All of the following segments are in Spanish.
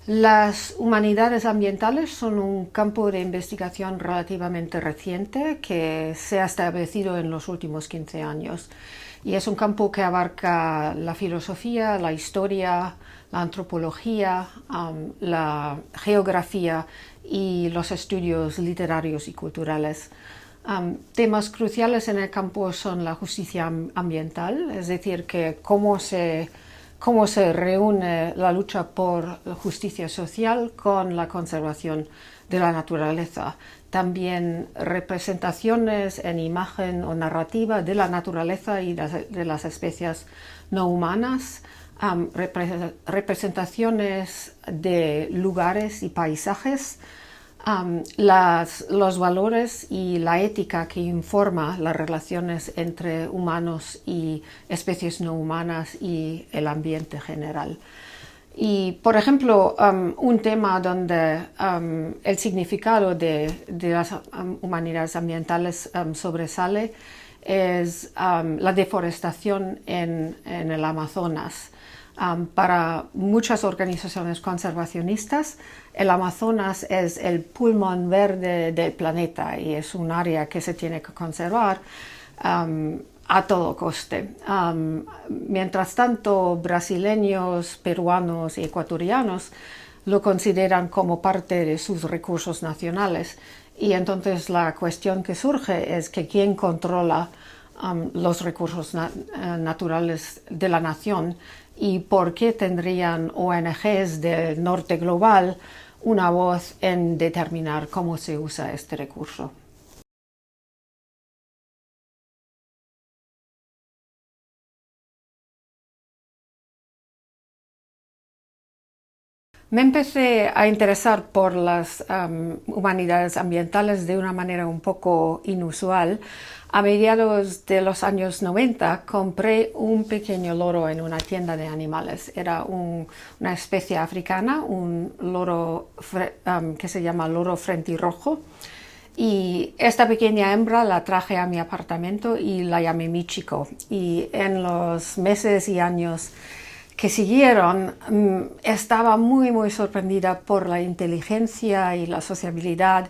Las humanidades ambientales son un campo de investigación relativamente reciente que se ha establecido en los últimos 15 años. Y es un campo que abarca la filosofía, la historia, la antropología, la geografía y los estudios literarios y culturales. Temas cruciales en el campo son la justicia ambiental, es decir, que cómo se reúne la lucha por justicia social con la conservación de la naturaleza. También representaciones en imagen o narrativa de la naturaleza y de las especies no humanas, representaciones de lugares y paisajes, los valores y la ética que informa las relaciones entre humanos y especies no humanas y el ambiente general. Y, por ejemplo, un tema donde el significado de las humanidades ambientales sobresale es la deforestación en el Amazonas. Para muchas organizaciones conservacionistas, el Amazonas es el pulmón verde del planeta y es un área que se tiene que conservar a todo coste. Mientras tanto, brasileños, peruanos y ecuatorianos lo consideran como parte de sus recursos nacionales. Y entonces la cuestión que surge es que quién controla los recursos naturales de la nación y por qué tendrían ONGs del norte global una voz en determinar cómo se usa este recurso. Me empecé a interesar por las humanidades ambientales de una manera un poco inusual. A mediados de los años 90 compré un pequeño loro en una tienda de animales. Era una especie africana, un loro que se llama loro frentirrojo. Y esta pequeña hembra la traje a mi apartamento y la llamé Michiko. Y en los meses y años que siguieron, estaba muy sorprendida por la inteligencia y la sociabilidad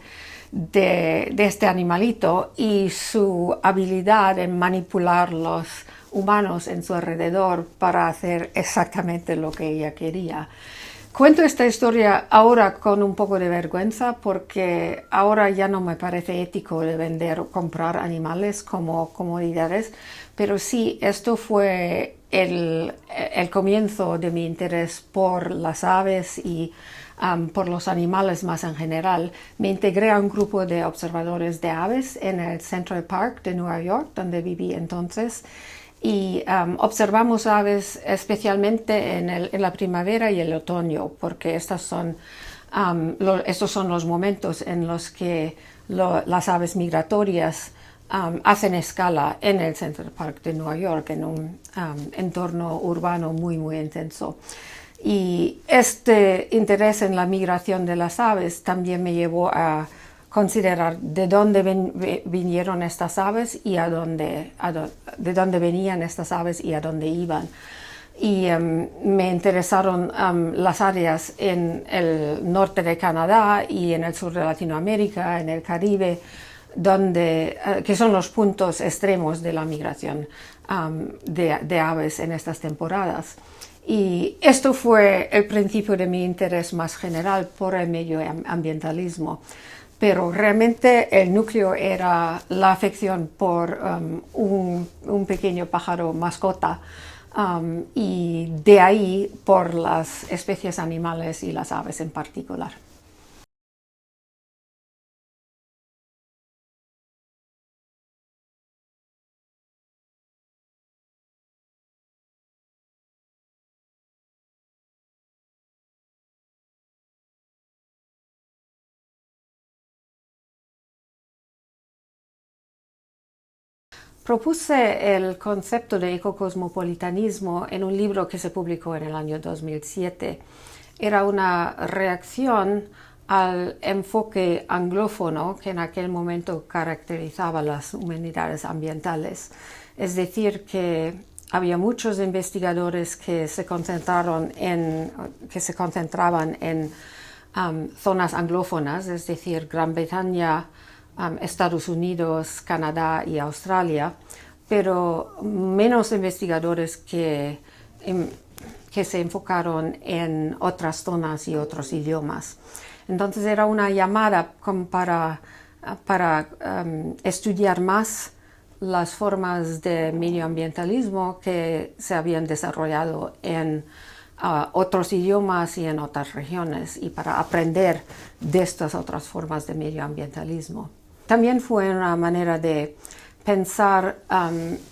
de este animalito y su habilidad en manipular los humanos en su alrededor para hacer exactamente lo que ella quería. Cuento esta historia ahora con un poco de vergüenza porque ahora ya no me parece ético de vender o comprar animales como comodidades, pero sí, esto fue el comienzo de mi interés por las aves y por los animales más en general. Me integré a un grupo de observadores de aves en el Central Park de Nueva York, donde viví entonces, y observamos aves especialmente en la primavera y el otoño, porque estos son los momentos en los que las aves migratorias hacen escala en el Central Park de Nueva York, en un entorno urbano muy intenso. Y este interés en la migración de las aves también me llevó a considerar de dónde vinieron estas aves y de dónde venían estas aves y a dónde iban. Y me interesaron las áreas en el norte de Canadá y en el sur de Latinoamérica, en el Caribe, que son los puntos extremos de la migración de aves en estas temporadas. Y esto fue el principio de mi interés más general por el medio ambientalismo. Pero realmente el núcleo era la afección por un pequeño pájaro mascota y de ahí por las especies animales y las aves en particular. Propuse el concepto de ecocosmopolitanismo en un libro que se publicó en el año 2007. Era una reacción al enfoque anglófono que en aquel momento caracterizaba las humanidades ambientales. Es decir, que había muchos investigadores que se concentraban en zonas anglófonas, es decir, Gran Bretaña, Estados Unidos, Canadá y Australia, pero menos investigadores que se enfocaron en otras zonas y otros idiomas. Entonces era una llamada como para estudiar más las formas de medioambientalismo que se habían desarrollado en otros idiomas y en otras regiones, y para aprender de estas otras formas de medioambientalismo. También fue una manera de pensar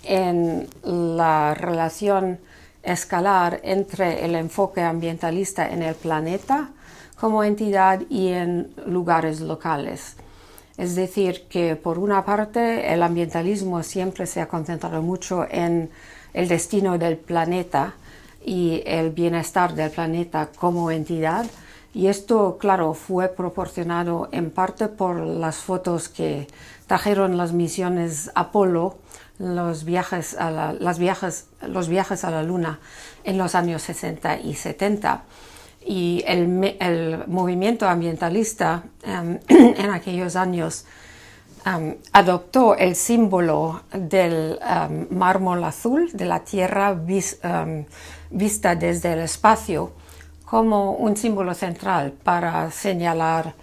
en la relación escalar entre el enfoque ambientalista en el planeta como entidad y en lugares locales. Es decir, que por una parte el ambientalismo siempre se ha concentrado mucho en el destino del planeta y el bienestar del planeta como entidad, y esto, claro, fue proporcionado en parte por las fotos que trajeron las misiones Apolo, los viajes a la Luna en los años 60 y 70. Y el movimiento ambientalista en aquellos años adoptó el símbolo del mármol azul, de la Tierra vista desde el espacio, como un símbolo central para señalar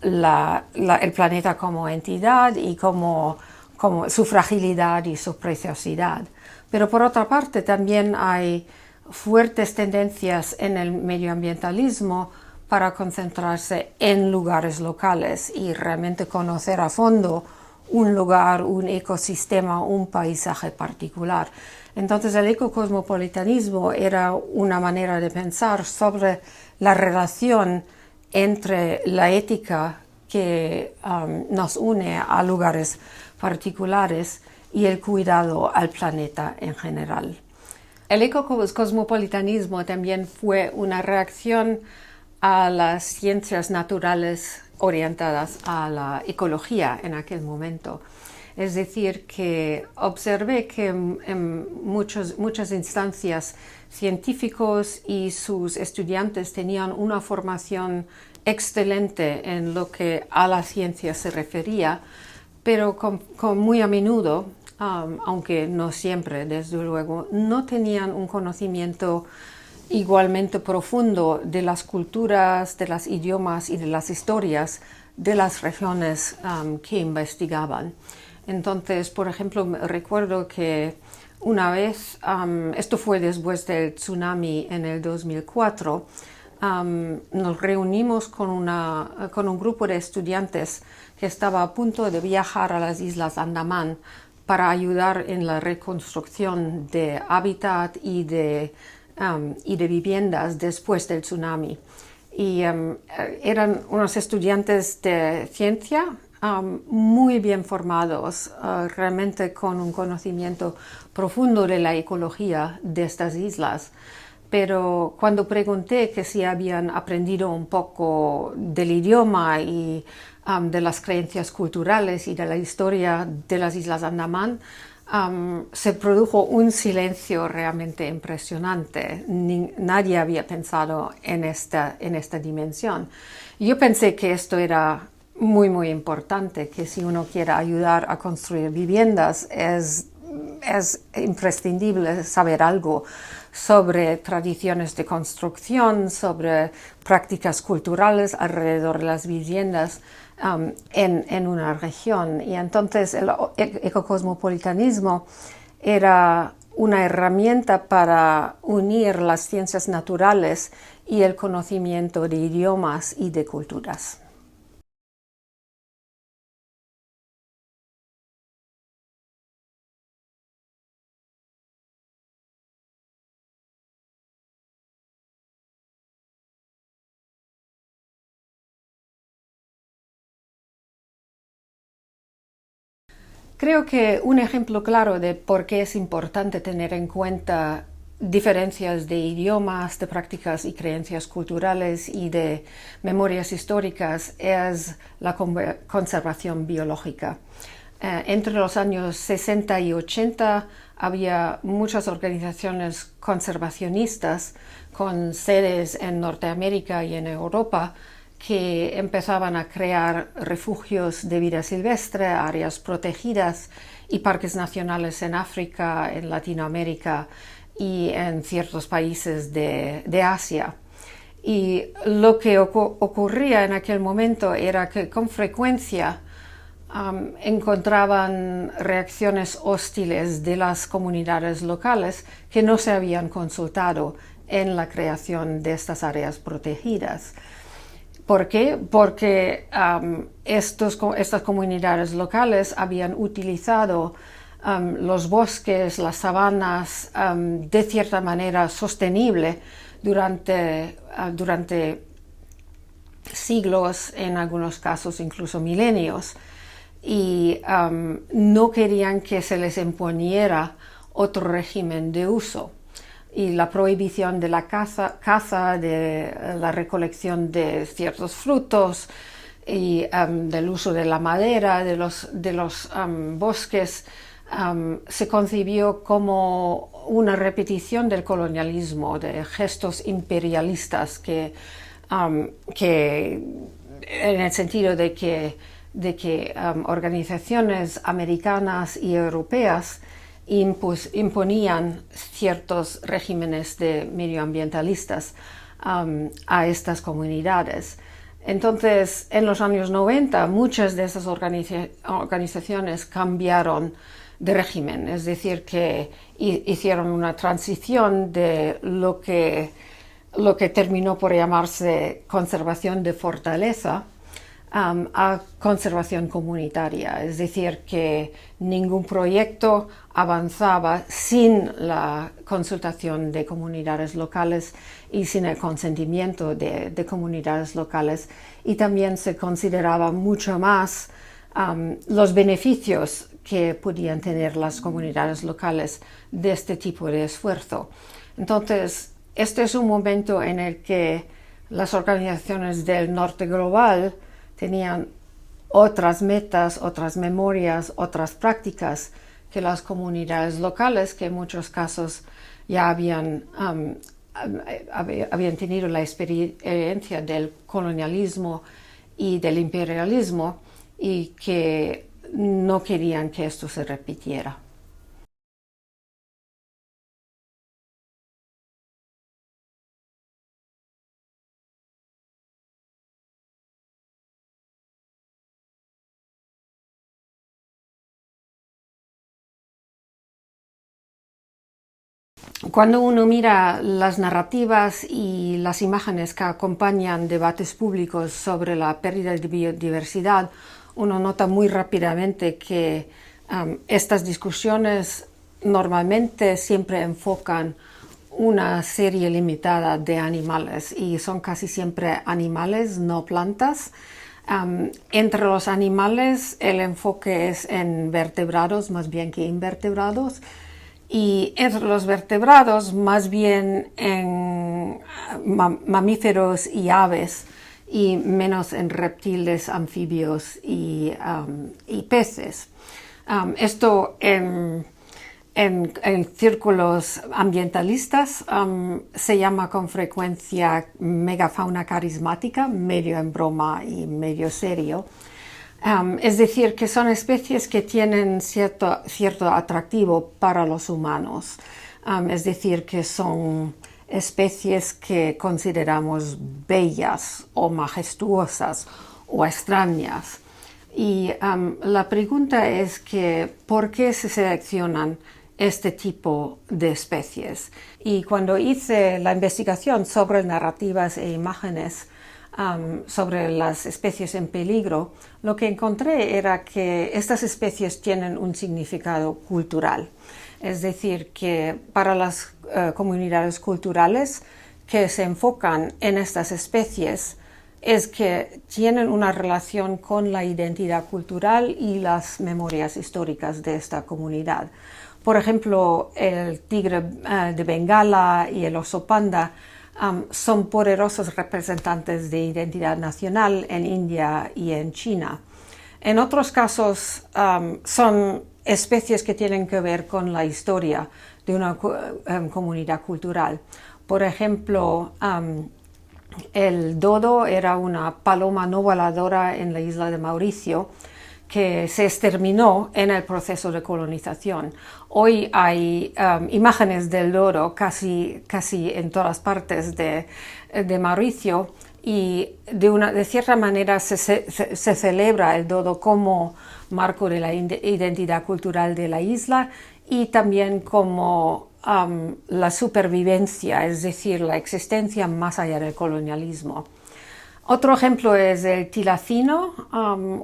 el planeta como entidad y como su fragilidad y su preciosidad. Pero por otra parte también hay fuertes tendencias en el medioambientalismo para concentrarse en lugares locales y realmente conocer a fondo un lugar, un ecosistema, un paisaje particular. Entonces el ecocosmopolitanismo era una manera de pensar sobre la relación entre la ética que nos une a lugares particulares y el cuidado al planeta en general. El ecocosmopolitanismo también fue una reacción a las ciencias naturales orientadas a la ecología en aquel momento. Es decir, que observé que en muchas instancias científicos y sus estudiantes tenían una formación excelente en lo que a la ciencia se refería, pero muy a menudo, aunque no siempre, desde luego, no tenían un conocimiento igualmente profundo de las culturas, de los idiomas y de las historias de las regiones que investigaban. Entonces, por ejemplo, recuerdo que una vez, esto fue después del tsunami en el 2004, nos reunimos con un grupo de estudiantes que estaba a punto de viajar a las Islas Andamán para ayudar en la reconstrucción de hábitat y de viviendas después del tsunami. Y eran unos estudiantes de ciencia muy bien formados, realmente con un conocimiento profundo de la ecología de estas islas. Pero cuando pregunté que si habían aprendido un poco del idioma y de las creencias culturales y de la historia de las Islas Andamán, se produjo un silencio realmente impresionante. Nadie había pensado en esta dimensión. Yo pensé que esto era muy, muy importante, que si uno quiere ayudar a construir viviendas es imprescindible saber algo sobre tradiciones de construcción, sobre prácticas culturales alrededor de las viviendas en una región. Y entonces el ecocosmopolitanismo era una herramienta para unir las ciencias naturales y el conocimiento de idiomas y de culturas. Creo que un ejemplo claro de por qué es importante tener en cuenta diferencias de idiomas, de prácticas y creencias culturales y de memorias históricas es la conservación biológica. Entre los años 60 y 80 había muchas organizaciones conservacionistas con sedes en Norteamérica y en Europa que empezaban a crear refugios de vida silvestre, áreas protegidas y parques nacionales en África, en Latinoamérica y en ciertos países de Asia. Y lo que ocurría en aquel momento era que con frecuencia encontraban reacciones hostiles de las comunidades locales que no se habían consultado en la creación de estas áreas protegidas. ¿Por qué? Porque estas comunidades locales habían utilizado los bosques, las sabanas, de cierta manera sostenible durante siglos, en algunos casos incluso milenios, y no querían que se les imponiera otro régimen de uso. Y la prohibición de la caza, de la recolección de ciertos frutos y del uso de la madera, de los bosques, se concibió como una repetición del colonialismo, de gestos imperialistas que en el sentido de que organizaciones americanas y europeas imponían ciertos regímenes medioambientalistas a estas comunidades. Entonces, en los años 90, muchas de esas organizaciones cambiaron de régimen, es decir, que hicieron una transición de lo que terminó por llamarse conservación de fortaleza a conservación comunitaria, es decir, que ningún proyecto avanzaba sin la consultación de comunidades locales y sin el consentimiento de comunidades locales, y también se consideraba mucho más los beneficios que podían tener las comunidades locales de este tipo de esfuerzo. Entonces, este es un momento en el que las organizaciones del norte global tenían otras metas, otras memorias, otras prácticas que las comunidades locales, que en muchos casos ya habían tenido la experiencia del colonialismo y del imperialismo, y que no querían que esto se repitiera. Cuando uno mira las narrativas y las imágenes que acompañan debates públicos sobre la pérdida de biodiversidad, uno nota muy rápidamente que estas discusiones normalmente siempre enfocan una serie limitada de animales, y son casi siempre animales, no plantas. Entre los animales el enfoque es en vertebrados más bien que invertebrados, y entre los vertebrados más bien en mamíferos y aves, y menos en reptiles, anfibios y peces. Esto en círculos ambientalistas se llama con frecuencia megafauna carismática, medio en broma y medio serio. Es decir, que son especies que tienen cierto atractivo para los humanos. Es decir, que son especies que consideramos bellas o majestuosas o extrañas. Y la pregunta es que ¿por qué se seleccionan este tipo de especies? Y cuando hice la investigación sobre narrativas e imágenes sobre las especies en peligro, lo que encontré era que estas especies tienen un significado cultural. Es decir, que para las comunidades culturales que se enfocan en estas especies es que tienen una relación con la identidad cultural y las memorias históricas de esta comunidad. Por ejemplo, el tigre de Bengala y el oso panda son poderosos representantes de identidad nacional en India y en China. En otros casos son especies que tienen que ver con la historia de una comunidad cultural. Por ejemplo, el dodo era una paloma no voladora en la isla de Mauricio que se exterminó en el proceso de colonización. Hoy hay imágenes del dodo casi en todas partes de Mauricio y de cierta manera se celebra el dodo como marco de la identidad cultural de la isla y también como la supervivencia, es decir, la existencia más allá del colonialismo. Otro ejemplo es el tilacino,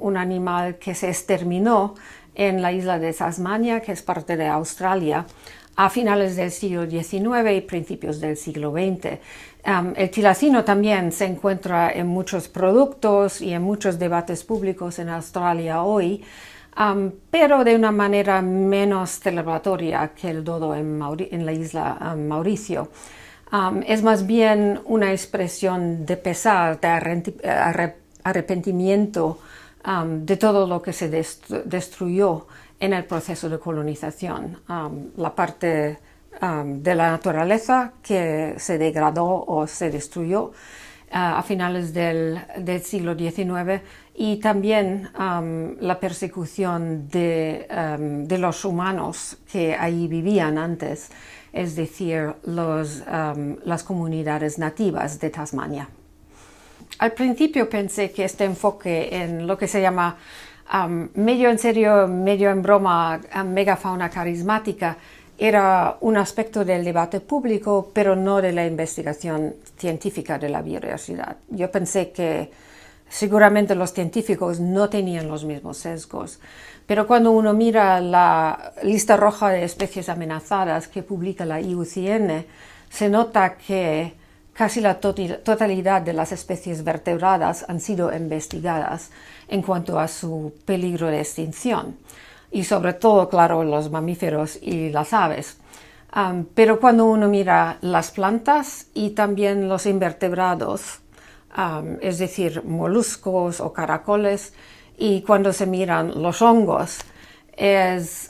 un animal que se exterminó en la isla de Tasmania, que es parte de Australia, a finales del siglo XIX y principios del siglo XX. El tilacino también se encuentra en muchos productos y en muchos debates públicos en Australia hoy, pero de una manera menos celebratoria que el dodo en la isla Mauricio. Es más bien una expresión de pesar, de arrepentimiento de todo lo que se destruyó en el proceso de colonización. La parte de la naturaleza que se degradó o se destruyó a finales del siglo XIX y también la persecución de los humanos que ahí vivían antes, es decir, las comunidades nativas de Tasmania. Al principio pensé que este enfoque en lo que se llama medio en serio, medio en broma, megafauna carismática, era un aspecto del debate público, pero no de la investigación científica de la biodiversidad. Yo pensé que seguramente los científicos no tenían los mismos sesgos, pero cuando uno mira la lista roja de especies amenazadas que publica la IUCN, se nota que casi la totalidad de las especies vertebradas han sido investigadas en cuanto a su peligro de extinción. Y sobre todo, claro, los mamíferos y las aves. Pero cuando uno mira las plantas y también los invertebrados, es decir, moluscos o caracoles, y cuando se miran los hongos,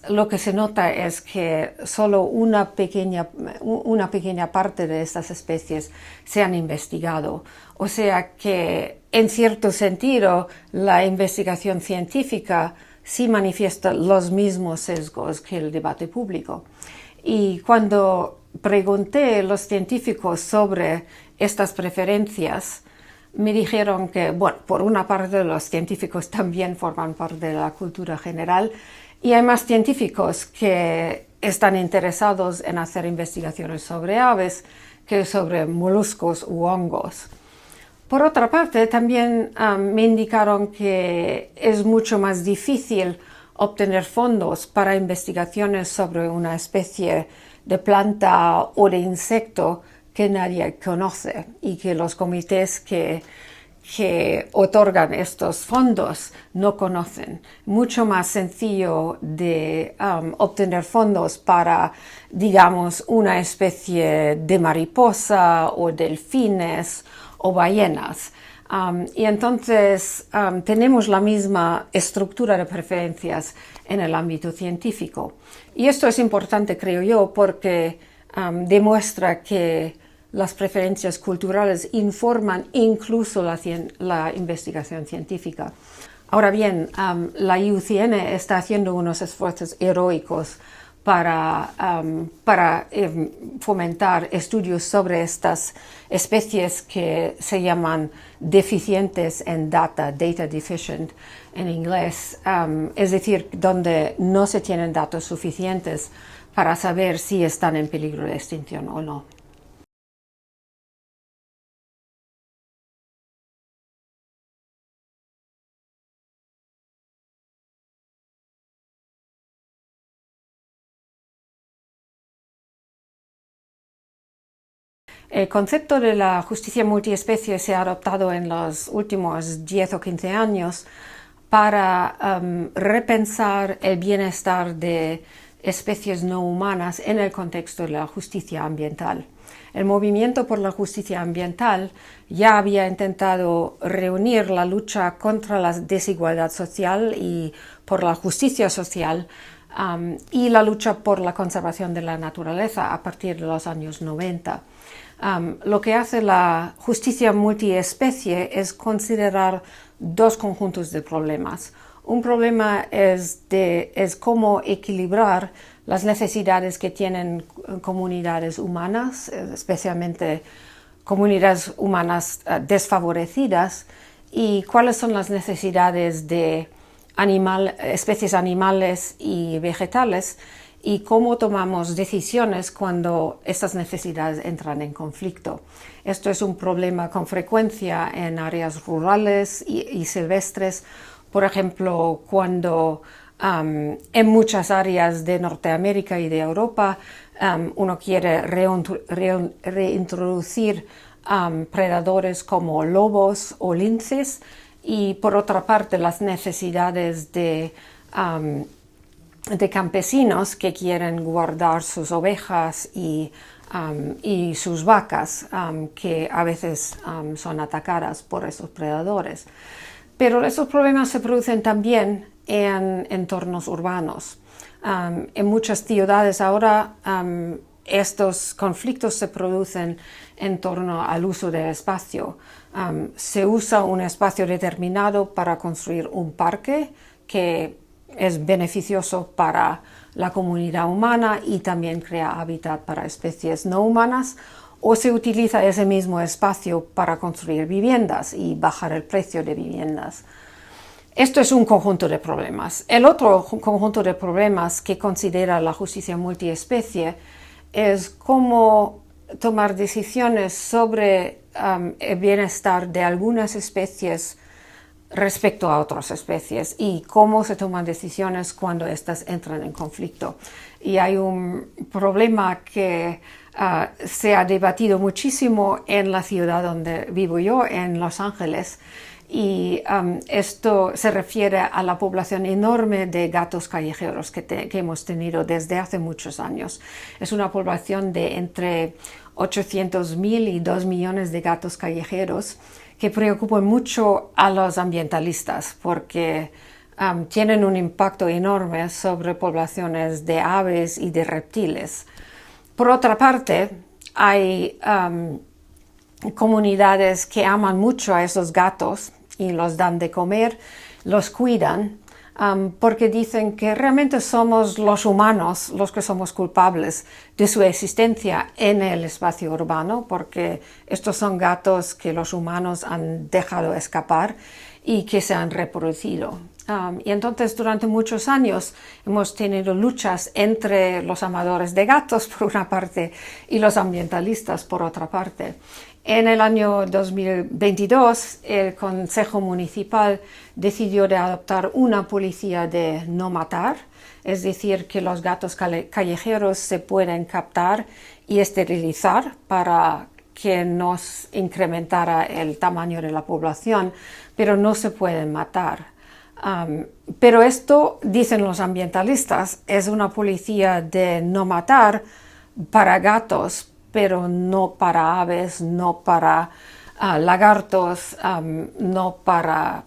lo que se nota es que solo una pequeña parte de estas especies se han investigado. O sea que, en cierto sentido, la investigación científica sí manifiesta los mismos sesgos que el debate público. Y cuando pregunté a los científicos sobre estas preferencias, me dijeron que, bueno, por una parte los científicos también forman parte de la cultura general y hay más científicos que están interesados en hacer investigaciones sobre aves que sobre moluscos u hongos. Por otra parte, también me indicaron que es mucho más difícil obtener fondos para investigaciones sobre una especie de planta o de insecto que nadie conoce y que los comités que otorgan estos fondos no conocen. Mucho más sencillo de obtener fondos para, digamos, una especie de mariposa o delfines o ballenas. Y entonces tenemos la misma estructura de preferencias en el ámbito científico. Y esto es importante, creo yo, porque demuestra que las preferencias culturales informan incluso la investigación científica. Ahora bien, la IUCN está haciendo unos esfuerzos heroicos para fomentar estudios sobre estas especies que se llaman deficientes en data deficient en inglés, es decir, donde no se tienen datos suficientes para saber si están en peligro de extinción o no. El concepto de la justicia multiespecie se ha adoptado en los últimos 10 o 15 años para repensar el bienestar de especies no humanas en el contexto de la justicia ambiental. El movimiento por la justicia ambiental ya había intentado reunir la lucha contra la desigualdad social y por la justicia social y la lucha por la conservación de la naturaleza a partir de los años 90. Lo que hace la justicia multiespecie es considerar dos conjuntos de problemas. Un problema es cómo equilibrar las necesidades que tienen comunidades humanas, especialmente comunidades humanas desfavorecidas, y cuáles son las necesidades de especies animales y vegetales, y cómo tomamos decisiones cuando estas necesidades entran en conflicto. Esto es un problema con frecuencia en áreas rurales y silvestres, por ejemplo, cuando en muchas áreas de Norteamérica y de Europa uno quiere reintroducir predadores como lobos o linces, y por otra parte las necesidades de campesinos que quieren guardar sus ovejas y sus vacas, que a veces son atacadas por esos predadores. Pero esos problemas se producen también en entornos urbanos. En muchas ciudades ahora estos conflictos se producen en torno al uso del espacio. Se usa un espacio determinado para construir un parque que es beneficioso para la comunidad humana y también crea hábitat para especies no humanas, o se utiliza ese mismo espacio para construir viviendas y bajar el precio de viviendas. Esto es un conjunto de problemas. El otro conjunto de problemas que considera la justicia multiespecie es cómo tomar decisiones sobre el bienestar de algunas especies respecto a otras especies y cómo se toman decisiones cuando éstas entran en conflicto. Y hay un problema que se ha debatido muchísimo en la ciudad donde vivo yo, en Los Ángeles, y esto se refiere a la población enorme de gatos callejeros que hemos tenido desde hace muchos años. Es una población de entre 800,000 y 2 millones de gatos callejeros que preocupan mucho a los ambientalistas porque tienen un impacto enorme sobre poblaciones de aves y de reptiles. Por otra parte, hay comunidades que aman mucho a esos gatos y los dan de comer, los cuidan, porque dicen que realmente somos los humanos los que somos culpables de su existencia en el espacio urbano, porque estos son gatos que los humanos han dejado escapar y que se han reproducido. Y entonces durante muchos años hemos tenido luchas entre los amadores de gatos por una parte y los ambientalistas por otra parte. En el año 2022 el Consejo Municipal decidió de adoptar una policía de no matar, es decir, que los gatos callejeros se pueden captar y esterilizar para que no incrementara el tamaño de la población, pero no se pueden matar. Pero esto, dicen los ambientalistas, es una policía de no matar para gatos, pero no para aves, no para lagartos, no para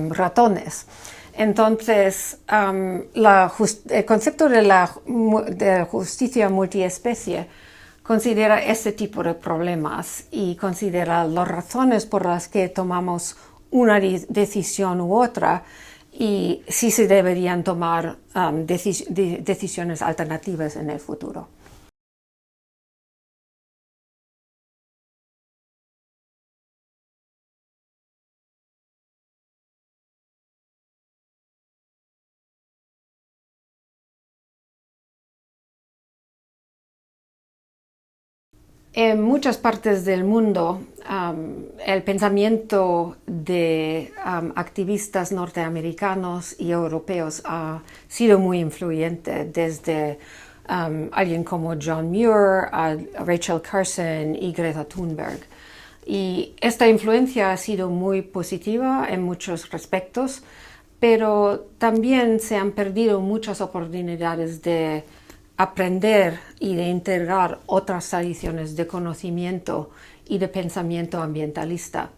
ratones. Entonces, el concepto de justicia multiespecie considera este tipo de problemas y considera las razones por las que tomamos una decisión u otra y si se deberían tomar decisiones alternativas en el futuro. En muchas partes del mundo, el pensamiento de activistas norteamericanos y europeos ha sido muy influyente, desde alguien como John Muir, a Rachel Carson y Greta Thunberg. Y esta influencia ha sido muy positiva en muchos respectos, pero también se han perdido muchas oportunidades de aprender y de integrar otras tradiciones de conocimiento y de pensamiento ambientalista.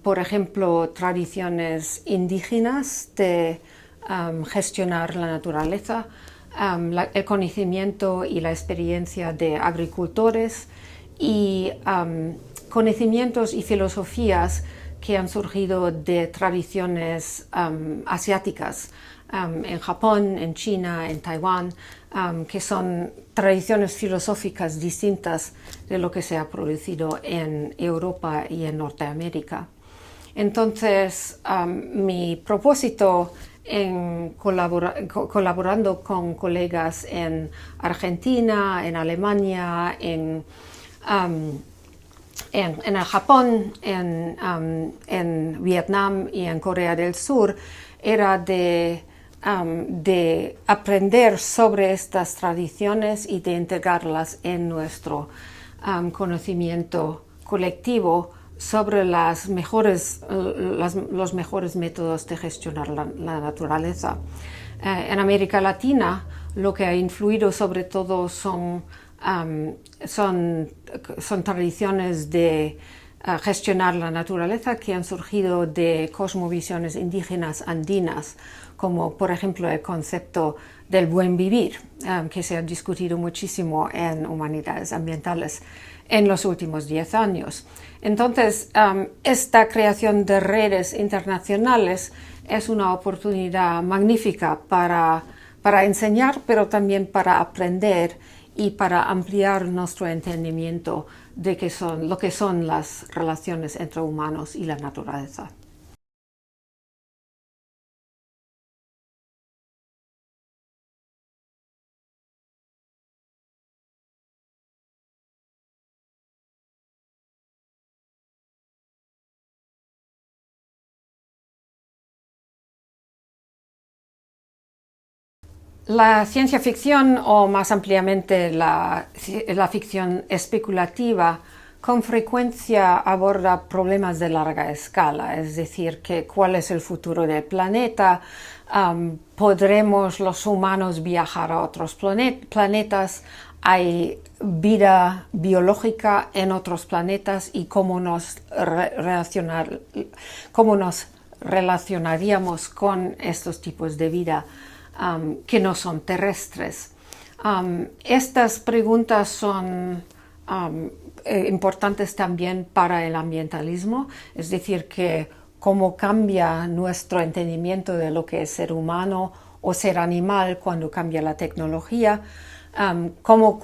Por ejemplo, tradiciones indígenas de gestionar la naturaleza, el conocimiento y la experiencia de agricultores y conocimientos y filosofías que han surgido de tradiciones asiáticas, en Japón, en China, en Taiwán, que son tradiciones filosóficas distintas de lo que se ha producido en Europa y en Norteamérica. Entonces, mi propósito en colaborando con colegas en Argentina, en Alemania, en el Japón, en Vietnam y en Corea del Sur, era de aprender sobre estas tradiciones y de integrarlas en nuestro conocimiento colectivo sobre los mejores métodos de gestionar la naturaleza. En América Latina, lo que ha influido sobre todo son tradiciones de gestionar la naturaleza que han surgido de cosmovisiones indígenas andinas, como por ejemplo el concepto del buen vivir, que se ha discutido muchísimo en humanidades ambientales en los últimos 10 años. Entonces, esta creación de redes internacionales es una oportunidad magnífica para enseñar, pero también para aprender y para ampliar nuestro entendimiento de lo que son las relaciones entre humanos y la naturaleza. La ciencia ficción, o más ampliamente la ficción especulativa, con frecuencia aborda problemas de larga escala, es decir, que cuál es el futuro del planeta, podremos los humanos viajar a otros planetas, hay vida biológica en otros planetas y cómo nos relacionaríamos con estos tipos de vida que no son terrestres. Estas preguntas son importantes también para el ambientalismo, es decir, que cómo cambia nuestro entendimiento de lo que es ser humano o ser animal cuando cambia la tecnología, cómo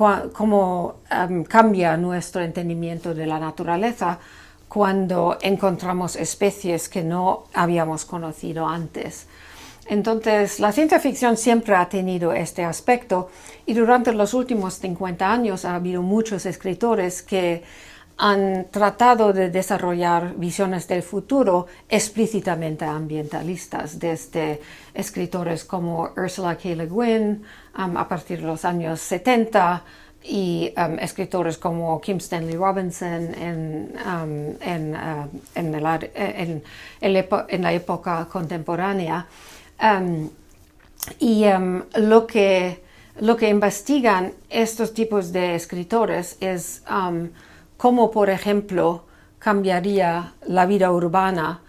cambia nuestro entendimiento de la naturaleza cuando encontramos especies que no habíamos conocido antes. Entonces, la ciencia ficción siempre ha tenido este aspecto y durante los últimos 50 años ha habido muchos escritores que han tratado de desarrollar visiones del futuro explícitamente ambientalistas, desde escritores como Ursula K. Le Guin a partir de los años 70 y escritores como Kim Stanley Robinson en la época contemporánea. Lo que investigan estos tipos de escritores es cómo, por ejemplo, cambiaría la vida urbana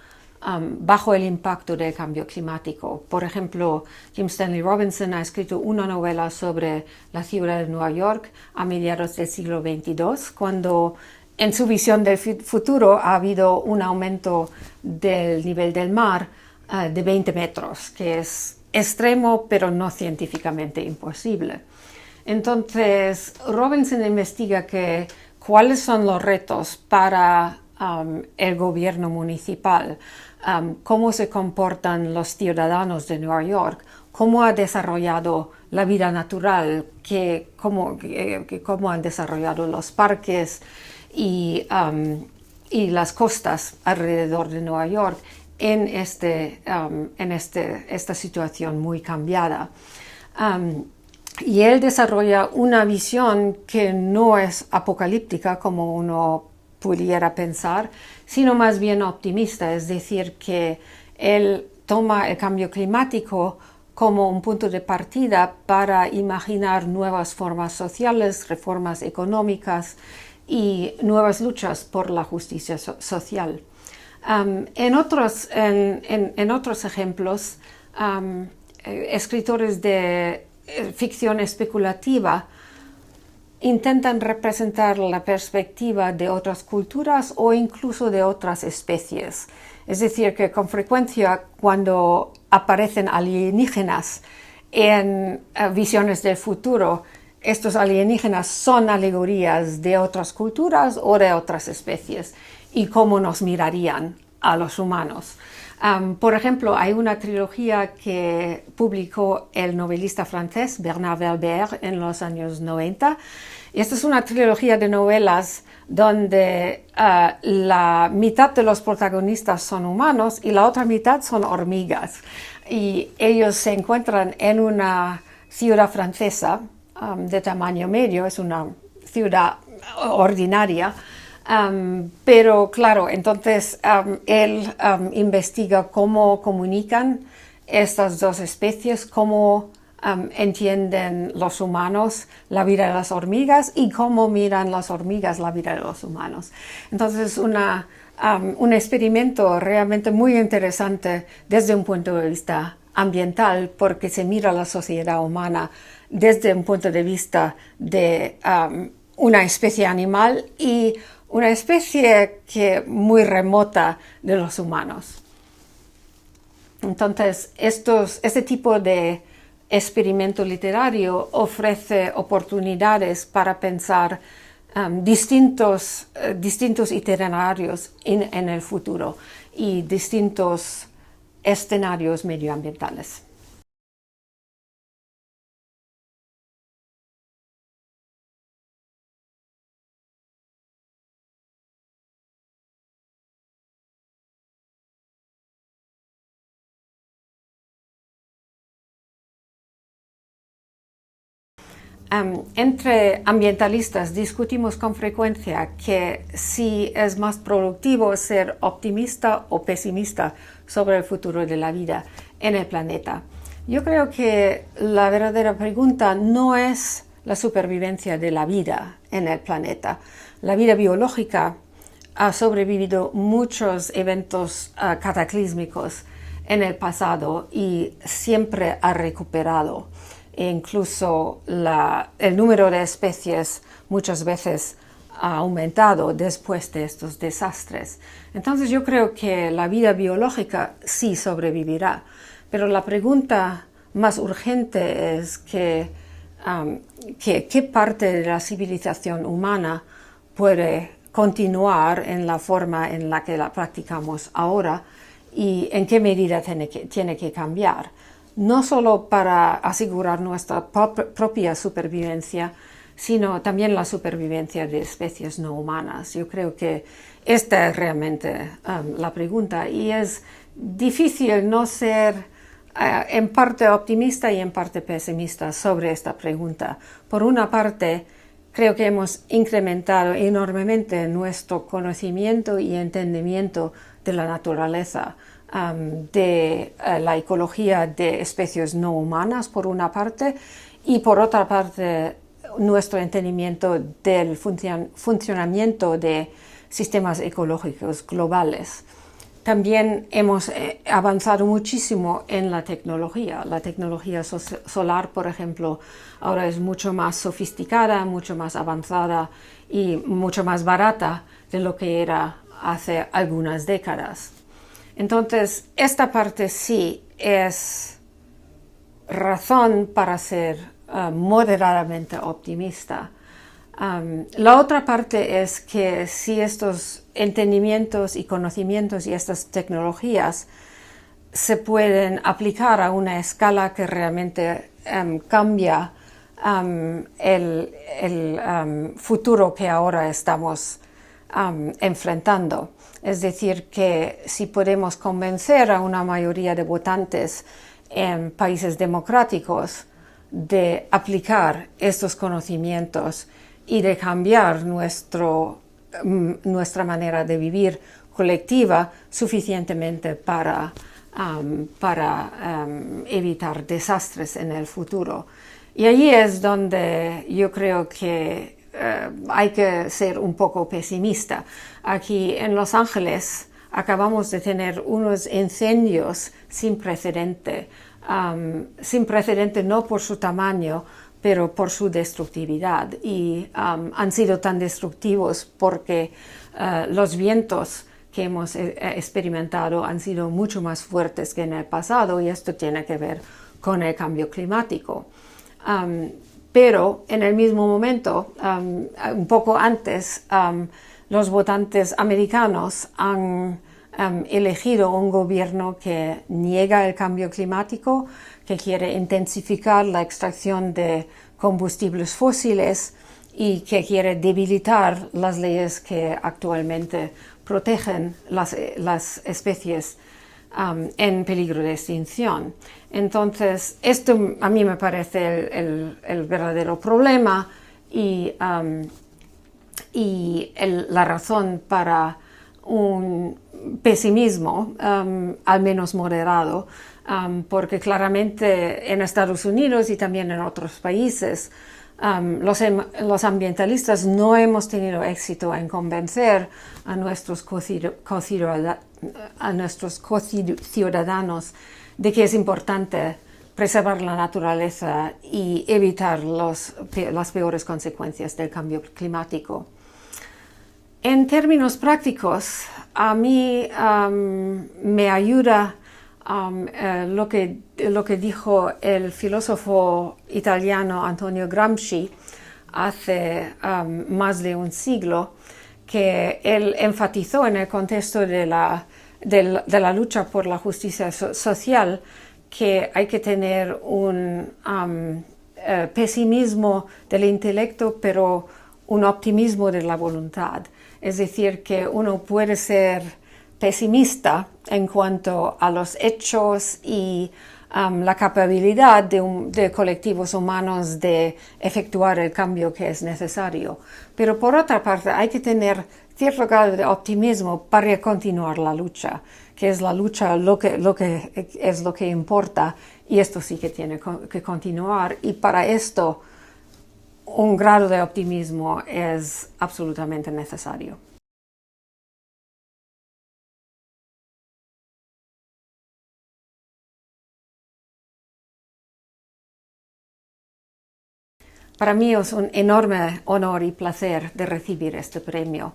bajo el impacto del cambio climático. Por ejemplo, Kim Stanley Robinson ha escrito una novela sobre la ciudad de Nueva York a mediados del siglo XXII, cuando en su visión del futuro ha habido un aumento del nivel del mar de 20 metros, que es extremo pero no científicamente imposible. Entonces, Robinson investiga cuáles son los retos para el gobierno municipal, cómo se comportan los ciudadanos de Nueva York, cómo ha desarrollado la vida natural, cómo han desarrollado los parques y las costas alrededor de Nueva York en esta situación muy cambiada. Y él desarrolla una visión que no es apocalíptica como uno pudiera pensar, sino más bien optimista, es decir, que él toma el cambio climático como un punto de partida para imaginar nuevas formas sociales, reformas económicas y nuevas luchas por la justicia social. En otros ejemplos, escritores de ficción especulativa intentan representar la perspectiva de otras culturas o incluso de otras especies. Es decir, que con frecuencia cuando aparecen alienígenas en visiones del futuro, estos alienígenas son alegorías de otras culturas o de otras especies y cómo nos mirarían a los humanos. Por ejemplo, hay una trilogía que publicó el novelista francés Bernard Werber en los años 90. Y esta es una trilogía de novelas donde la mitad de los protagonistas son humanos y la otra mitad son hormigas. Y ellos se encuentran en una ciudad francesa de tamaño medio, es una ciudad ordinaria, pero claro, entonces él investiga cómo comunican estas dos especies, cómo entienden los humanos la vida de las hormigas y cómo miran las hormigas la vida de los humanos. Entonces un experimento realmente muy interesante desde un punto de vista ambiental, porque se mira la sociedad humana desde un punto de vista de una especie animal y una especie muy remota de los humanos. Entonces, este tipo de experimento literario ofrece oportunidades para pensar distintos itinerarios en el futuro y distintos escenarios medioambientales. Entre ambientalistas discutimos con frecuencia que si es más productivo ser optimista o pesimista sobre el futuro de la vida en el planeta. Yo creo que la verdadera pregunta no es la supervivencia de la vida en el planeta. La vida biológica ha sobrevivido muchos eventos cataclísmicos en el pasado y siempre ha recuperado. E incluso el número de especies muchas veces ha aumentado después de estos desastres. Entonces yo creo que la vida biológica sí sobrevivirá, pero la pregunta más urgente es qué parte de la civilización humana puede continuar en la forma en la que la practicamos ahora y en qué medida tiene que cambiar. No solo para asegurar nuestra propia supervivencia, sino también la supervivencia de especies no humanas. Yo creo que esta es realmente la pregunta y es difícil no ser en parte optimista y en parte pesimista sobre esta pregunta. Por una parte, creo que hemos incrementado enormemente nuestro conocimiento y entendimiento de la naturaleza, de la ecología de especies no humanas, por una parte, y por otra parte, nuestro entendimiento del funcionamiento de sistemas ecológicos globales. También hemos avanzado muchísimo en la tecnología. La tecnología solar, por ejemplo, ahora es mucho más sofisticada, mucho más avanzada y mucho más barata de lo que era hace algunas décadas. Entonces, esta parte sí es razón para ser moderadamente optimista. La otra parte es que si estos entendimientos y conocimientos y estas tecnologías se pueden aplicar a una escala que realmente cambia el futuro que ahora estamos enfrentando. Es decir, que si podemos convencer a una mayoría de votantes en países democráticos de aplicar estos conocimientos y de cambiar nuestra manera de vivir colectiva suficientemente para para evitar desastres en el futuro. Y allí es donde yo creo que hay que ser un poco pesimista. Aquí en Los Ángeles acabamos de tener unos incendios sin precedente no por su tamaño, pero por su destructividad. Y han sido tan destructivos porque los vientos que hemos experimentado han sido mucho más fuertes que en el pasado, y esto tiene que ver con el cambio climático. Pero en el mismo momento, un poco antes, los votantes americanos han elegido un gobierno que niega el cambio climático, que quiere intensificar la extracción de combustibles fósiles y que quiere debilitar las leyes que actualmente protegen las especies en peligro de extinción. Entonces, esto a mí me parece el verdadero problema y la razón para un pesimismo, al menos moderado, porque claramente en Estados Unidos y también en otros países los ambientalistas no hemos tenido éxito en convencer a nuestros conciudadanos de que es importante preservar la naturaleza y evitar las peores consecuencias del cambio climático. En términos prácticos, a mí me ayuda lo que dijo el filósofo italiano Antonio Gramsci hace más de un siglo, que él enfatizó en el contexto de la lucha por la justicia social, que hay que tener un pesimismo del intelecto, pero un optimismo de la voluntad. Es decir, que uno puede ser pesimista en cuanto a los hechos y la capacidad de colectivos humanos de efectuar el cambio que es necesario. Pero por otra parte, hay que tener cierto grado de optimismo para continuar la lucha, que es la lucha lo que importa, y esto sí que tiene que continuar, y para esto un grado de optimismo es absolutamente necesario. Para mí es un enorme honor y placer de recibir este premio.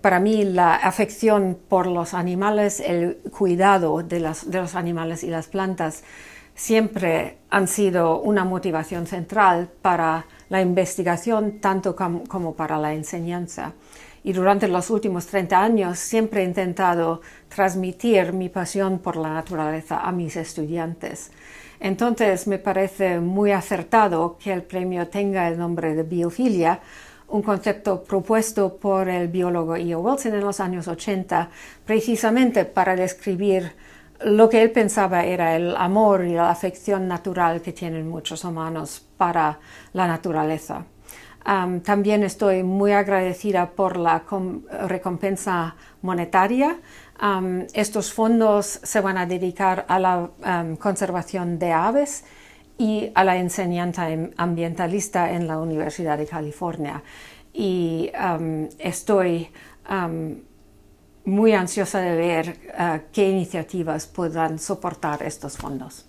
Para mí la afección por los animales, el cuidado de los animales y las plantas siempre han sido una motivación central para la investigación, tanto como para la enseñanza. Y durante los últimos 30 años siempre he intentado transmitir mi pasión por la naturaleza a mis estudiantes. Entonces me parece muy acertado que el premio tenga el nombre de biofilia, un concepto propuesto por el biólogo E.O. Wilson en los años 80, precisamente para describir lo que él pensaba era el amor y la afección natural que tienen muchos humanos para la naturaleza. También estoy muy agradecida por la recompensa monetaria. Estos fondos se van a dedicar a la conservación de aves y a la enseñanza ambientalista en la Universidad de California. Y estoy muy ansiosa de ver qué iniciativas podrán soportar estos fondos.